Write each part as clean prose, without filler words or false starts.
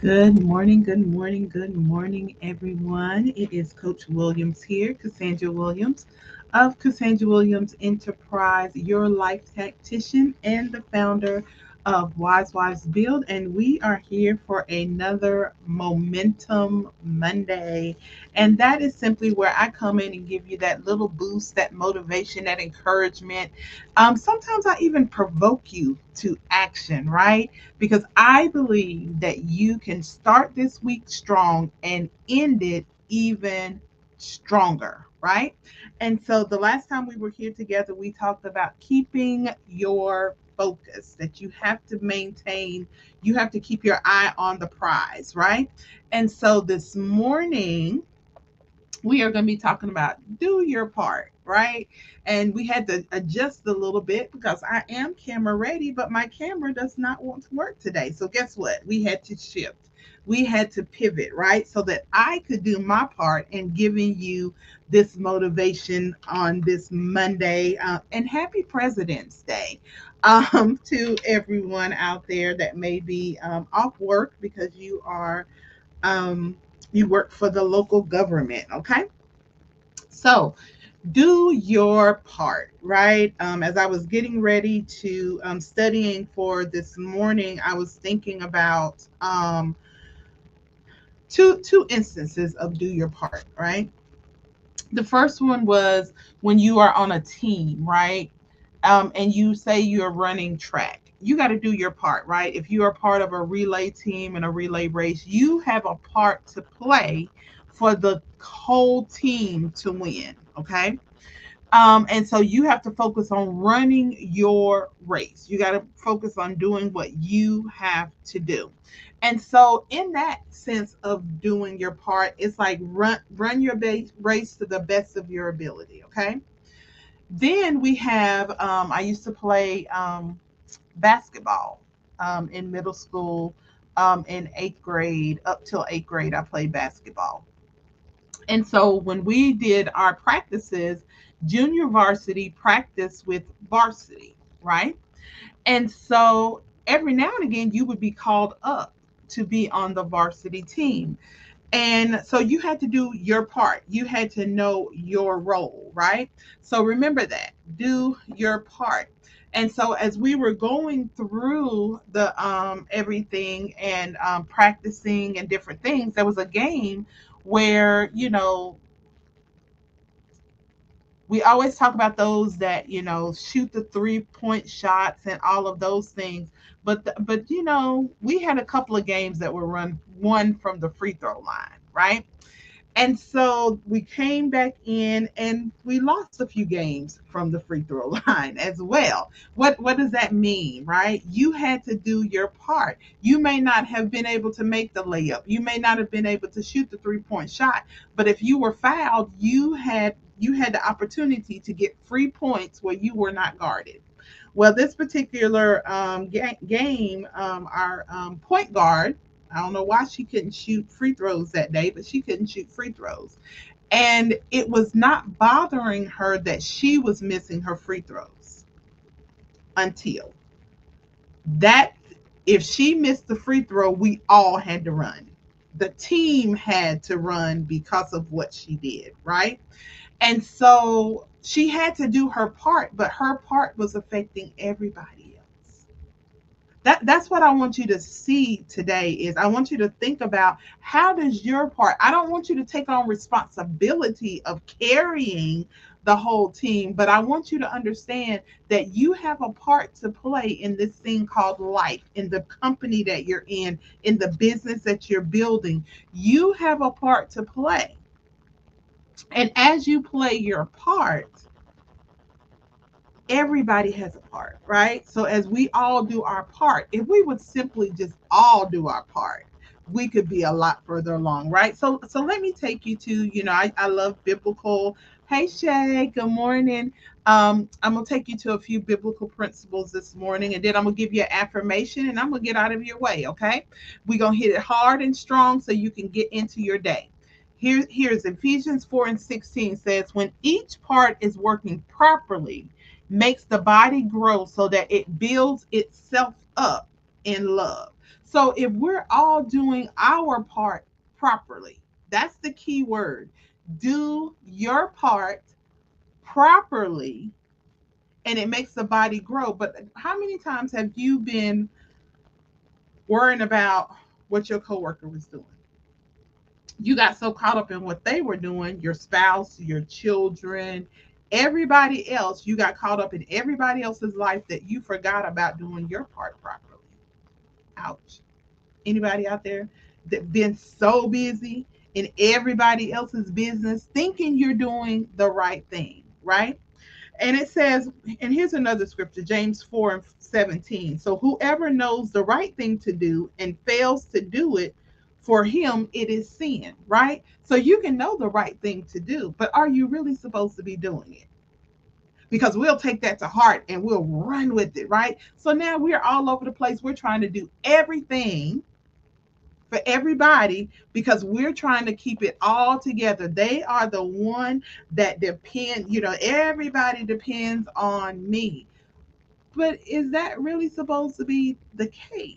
Good morning, everyone. It is Coach Williams here, Cassandra Williams of Cassandra Williams Enterprise, your life tactician and the founder of Wise Wives Build. And we are here for another Momentum Monday. And that is simply where I come in and give you that little boost, that motivation, that encouragement. Sometimes I even provoke you to action, right? Because I believe that you can start this week strong and end it even stronger, right? And so the last time we were here together, we talked about keeping your focus, that you have to maintain, you have to keep your eye on the prize, right? And so this morning, we are going to be talking about do your part, right? And we had to adjust a little bit because I am camera ready, but my camera does not want to work today. So guess what? We had to shift. We had to pivot, right? So that I could do my part in giving you this motivation on this Monday. And happy President's Day to everyone out there that may be off work because um, you work for the local government, okay? So do your part, right? As I was getting ready to studying for this morning, I was thinking about two instances of do your part, right? The first one was when you are on a team, right? And you say you're running track. You got to do your part, right? If you are part of a relay team and a relay race, you have a part to play for the whole team to win, okay? And so you have to focus on running your race. You got to focus on doing what you have to do. And so, in that sense of doing your part, it's like run your race to the best of your ability. Okay. Then we have I used to play basketball in middle school. In eighth grade, up till eighth grade, I played basketball. And so when we did our practices, junior varsity practice with varsity, right? And so every now and again, you would be called up to be on the varsity team. And so you had to do your part. You had to know your role, right? So remember that. Do your part. And so as we were going through the everything and practicing and different things, there was a game where we always talk about those that shoot the 3-point shots and all of those things, but we had a couple of games that were run one from the free throw line, right? And so we came back in and we lost a few games from the free throw line as well. What does that mean, right? You had to do your part. You may not have been able to make the layup. You may not have been able to shoot the 3-point shot, but if you were fouled, you had the opportunity to get free points where you were not guarded. Well, this particular game, our point guard, I don't know why she couldn't shoot free throws that day, but she couldn't shoot free throws. And it was not bothering her that she was missing her free throws until that, if she missed the free throw, we all had to run. The team had to run because of what she did, right? And so she had to do her part, but her part was affecting everybody else. That's what I want you to see today is I want you to think about how does your part. I don't want you to take on responsibility of carrying the whole team, but I want you to understand that you have a part to play in this thing called life, in the company that you're in the business that you're building. You have a part to play. And as you play your part, everybody has a part, right? So as we all do our part, if we would simply just all do our part, we could be a lot further along, right? So let me take you to, I love biblical. Hey Shay, good morning. I'm gonna take you to a few biblical principles this morning, and then I'm gonna give you an affirmation, and I'm gonna get out of your way. Okay, we're gonna hit it hard and strong so you can get into your day. Here's Ephesians 4 and 16 says, when each part is working properly, makes the body grow so that it builds itself up in love. So if we're all doing our part properly, that's the key word. Do your part properly, and it makes the body grow. But how many times have you been worrying about what your coworker was doing? You got so caught up in what they were doing, your spouse, your children, everybody else. You got caught up in everybody else's life that you forgot about doing your part properly. Ouch. Anybody out there that been so busy in everybody else's business thinking you're doing the right thing, right? And it says, and here's another scripture, James 4 and 17. So whoever knows the right thing to do and fails to do it, for him it is sin, right? So you can know the right thing to do, but are you really supposed to be doing it? Because we'll take that to heart and we'll run with it, right? So now we're all over the place. We're trying to do everything for everybody because we're trying to keep it all together. They are the one that depend, everybody depends on me. But is that really supposed to be the case?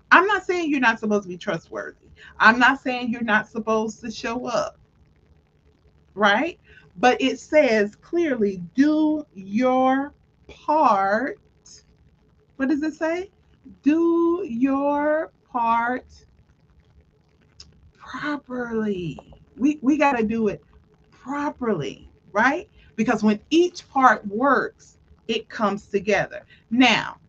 I'm not saying you're not supposed to be trustworthy. I'm not saying you're not supposed to show up, right? But it says clearly, do your part. What does it say? Do your part properly. We got to do it properly, right? Because when each part works, it comes together. Now,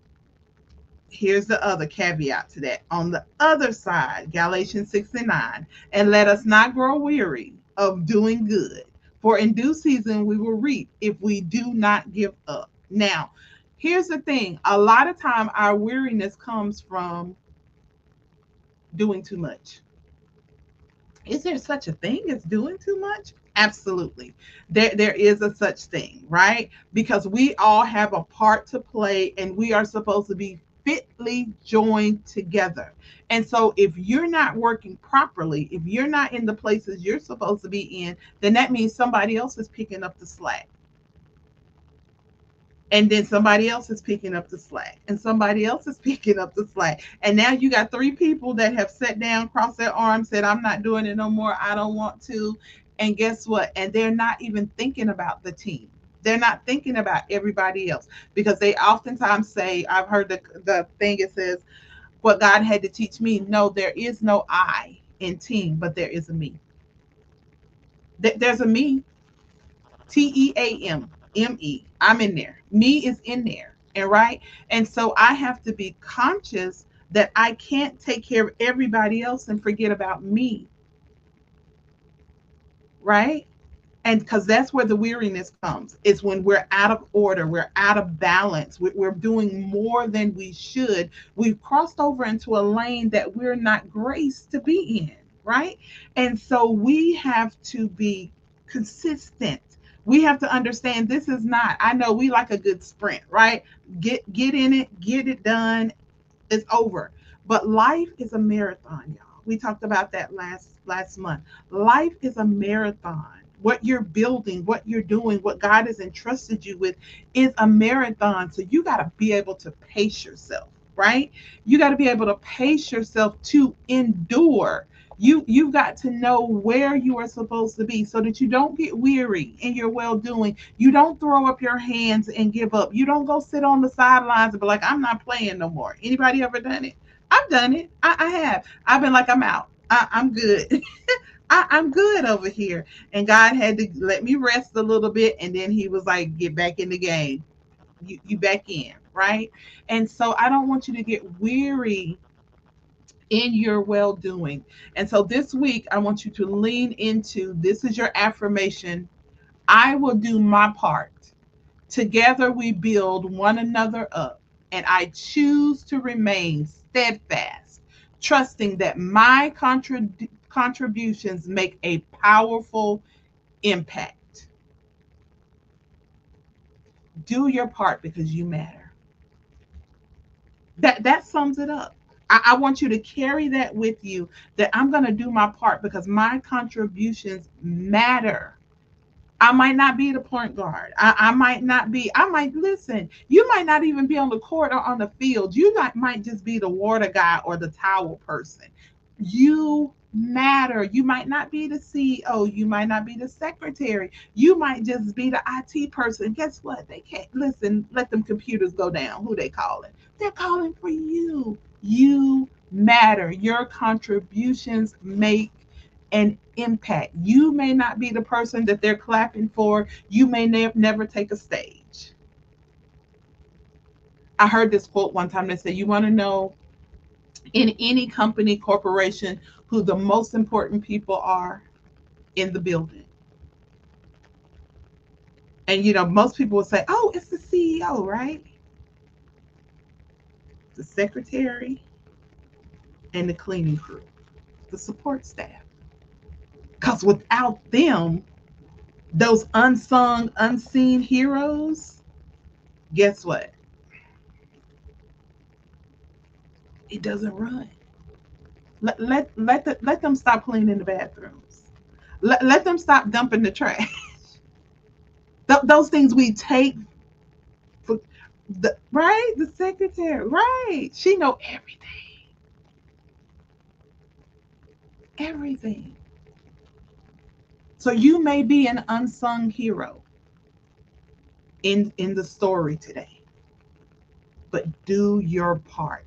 here's the other caveat to that. On the other side, Galatians 6 and 9, and let us not grow weary of doing good, for in due season we will reap if we do not give up. Now, here's the thing. A lot of time our weariness comes from doing too much. Is there such a thing as doing too much? Absolutely. There is a such thing, right? Because we all have a part to play and we are supposed to be fitly joined together. And so if you're not working properly, if you're not in the places you're supposed to be in, then that means somebody else is picking up the slack, and then somebody else is picking up the slack, and somebody else is picking up the slack, and now you got three people that have sat down, crossed their arms, said, I'm not doing it no more, I don't want to. And guess what? And they're not even thinking about the team. They're not thinking about everybody else, because they oftentimes say, I've heard the thing, it says, what God had to teach me, no, there is no I in team, but there is a me. There's a me. TEAM, I'm in there. Me is in there. And right. And so I have to be conscious that I can't take care of everybody else and forget about me. Right. And because that's where the weariness comes, is when we're out of order, we're out of balance, we're doing more than we should. We've crossed over into a lane that we're not graced to be in, right? And so we have to be consistent. We have to understand this is not, I know we like a good sprint, right? Get in it, get it done, it's over. But life is a marathon, y'all. We talked about that last month. Life is a marathon. What you're building, what you're doing, what God has entrusted you with is a marathon. So you got to be able to pace yourself, right? You got to be able to pace yourself to endure. You've got to know where you are supposed to be so that you don't get weary in your well doing. You don't throw up your hands and give up. You don't go sit on the sidelines and be like, I'm not playing no more. Anybody ever done it? I've done it. I have. I've been like, I'm out. I'm good. I'm good over here. And God had to let me rest a little bit. And then he was like, get back in the game. You back in, right? And so I don't want you to get weary in your well doing. And so this week, I want you to lean into, this is your affirmation: I will do my part. Together we build one another up. And I choose to remain steadfast, trusting that my contributions make a powerful impact. Do your part because you matter. That sums it up. I want you to carry that with you, that I'm going to do my part because my contributions matter. I might not be the point guard. I might not be, I might listen. You might not even be on the court or on the field. You might just be the water guy or the towel person. You matter. You might not be the CEO. You might not be the secretary. You might just be the IT person. Guess what? They can't listen. Let them computers go down. Who they calling? They're calling for you. You matter. Your contributions make an impact. You may not be the person that they're clapping for. You may never take a stage. I heard this quote one time that said, you want to know in any company, corporation, who the most important people are in the building. And, most people will say, oh, it's the CEO, right? The secretary and the cleaning crew, the support staff. Because without them, those unsung, unseen heroes, guess what? It doesn't run. Let them stop cleaning the bathrooms. Let them stop dumping the trash. Those things we take for the secretary, right? She know everything. So you may be an unsung hero in the story today, but do your part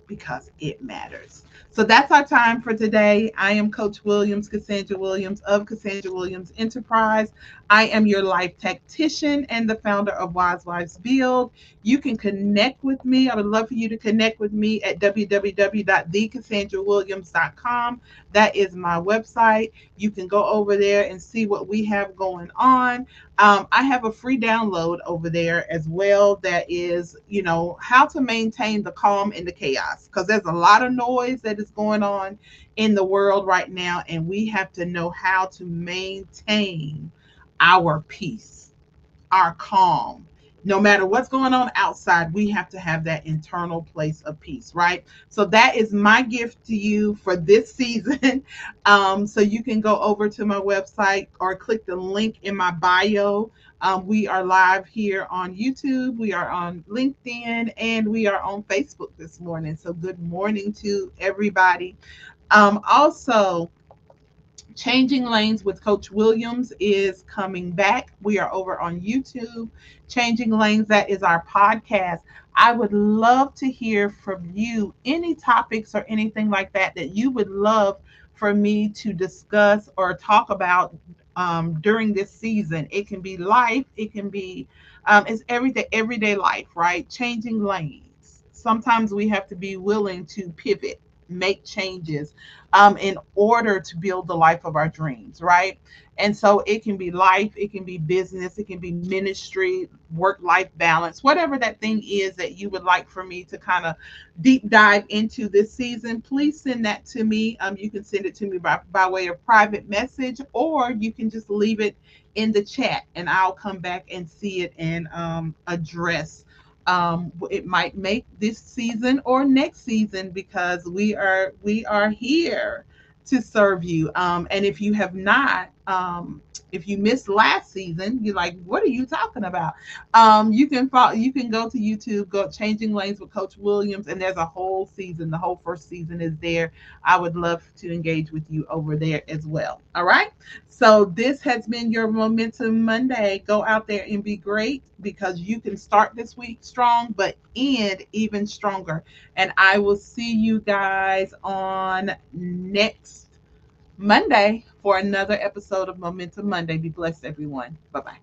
because it matters. So that's our time for today. I am Coach Williams, Cassandra Williams of Cassandra Williams Enterprise. I am your life tactician and the founder of Wise Wives Build. You can connect with me. I would love for you to connect with me at www.thecassandrawilliams.com. That is my website. You can go over there and see what we have going on. I have a free download over there as well that is, how to maintain the calm in the chaos, because there's a lot of noise that is going on in the world right now, and we have to know how to maintain our peace, our calm. No matter what's going on outside, we have to have that internal place of peace, right? So that is my gift to you for this season. So you can go over to my website or click the link in my bio. We are live here on YouTube, we are on LinkedIn, and we are on Facebook this morning. So good morning to everybody. Also, Changing Lanes with Coach Williams is coming back. We are over on YouTube. Changing Lanes, that is our podcast. I would love to hear from you any topics or anything like that that you would love for me to discuss or talk about during this season. It can be life, it can be it's everyday life, right? Changing lanes. Sometimes we have to be willing to pivot, make changes in order to build the life of our dreams, right? And so it can be life, it can be business, it can be ministry, work life balance, whatever that thing is that you would like for me to kind of deep dive into this season. Please send that to me. You can send it to me by way of private message, or you can just leave it in the chat and I'll come back and see it and address it might make this season or next season, because we are here to serve you. And if you have not, if you missed last season, you're like, what are you talking about? You can follow, you can go to YouTube, go Changing Lanes with Coach Williams, and there's a whole season. The whole first season is there. I would love to engage with you over there as well. All right. So this has been your Momentum Monday. Go out there and be great, because you can start this week strong, but end even stronger. And I will see you guys on next Monday for another episode of Momentum Monday. Be blessed, everyone. Bye bye.